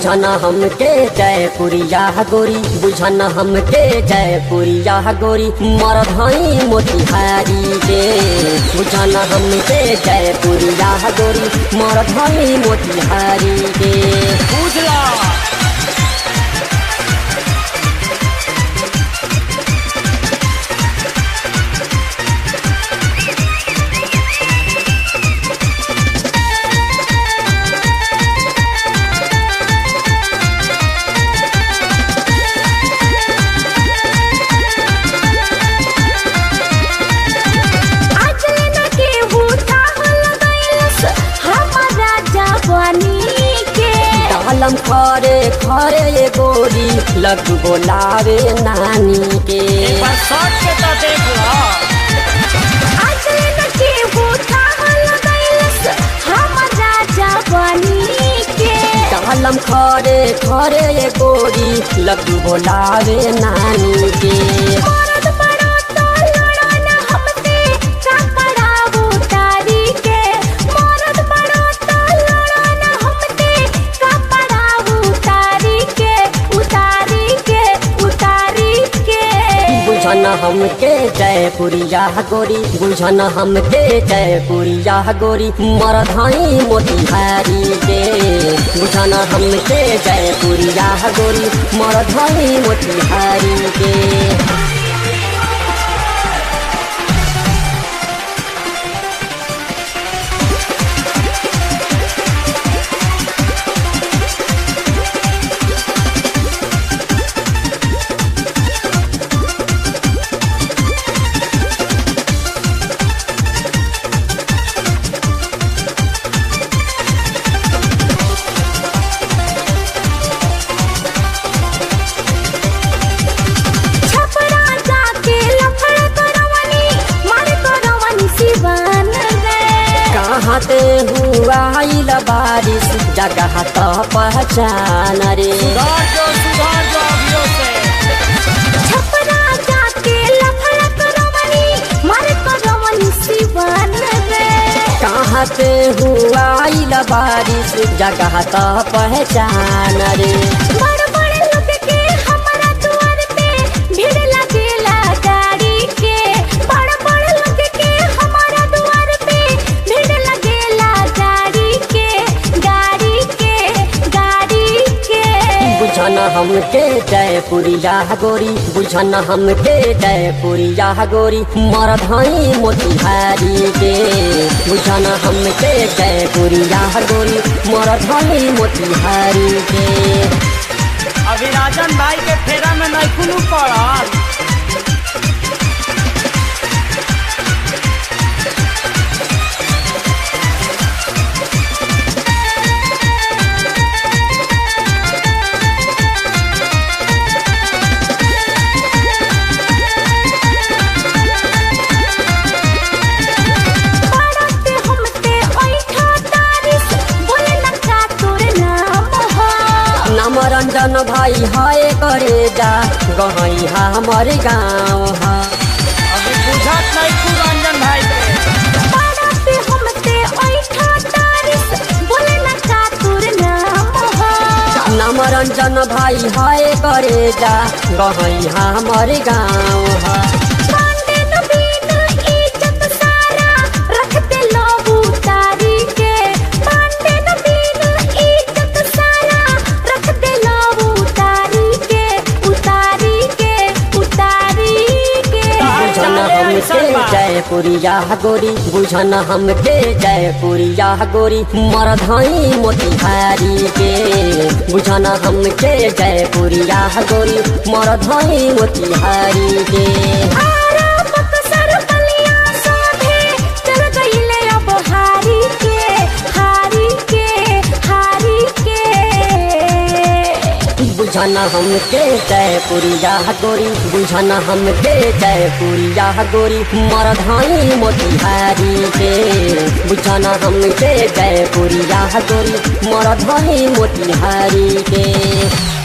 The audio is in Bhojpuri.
बुझन हमके जयपुरिया गोरी, बुझन हमके जयपुरिया गोरी, मरधई मोतिहारी के। बुझन हमके जयपुरिया गोरी, मरधई मोतिहारी के। बुझला डालम खरे खरे ये गोरी, लग बोलावे नानी के। एक बार शॉट के तो देख लो। डालम खरे खरे ये गोरी, लग बोलावे नानी के। बुझन हमके जयपुरिया गोरी, बुझन हमके जयपुरिया गोरी, मरधई मोतिहारी के। बुझन हमके जयपुरिया गोरी, मरधई मोतिहारी के। कहते हुआ बारिश जगह तो पहचान रे। सुधार जो अभियो से। कहते हुआ बारिश जगह तो पहचान रे। बुझन हमके जयपुरिया गोरी, बुझन हमके जयपुरिया गोरी, मरधई मोतिहारी के। बुझन हमके जयपुरिया गोरी, मरधई मोतिहारी के। अभी राजन भाई के फेरा में नहीं कुनू पड़ल। रंजन भाई हाय करे जा, गहई हमारे गाँव है। अभी बुझत नहीं तू रंजन भाई नाम रंजन भाई हाय करे जा, गहई हमारे गाँव है। जयपुरिया गोरी, बुझन हमके जयपुरिया गोरी, मरधई मोतिहारी के। बुझन हमके जयपुरिया गोरी, मरधई मोतिहारी के। बुझन हमके जयपुरिया गोरी, बुझन हमके जयपुरिया गोरी, मरधई मोतिहारी के। बुझन हमके जयपुरिया गोरी, मरधई मोतिहारी के।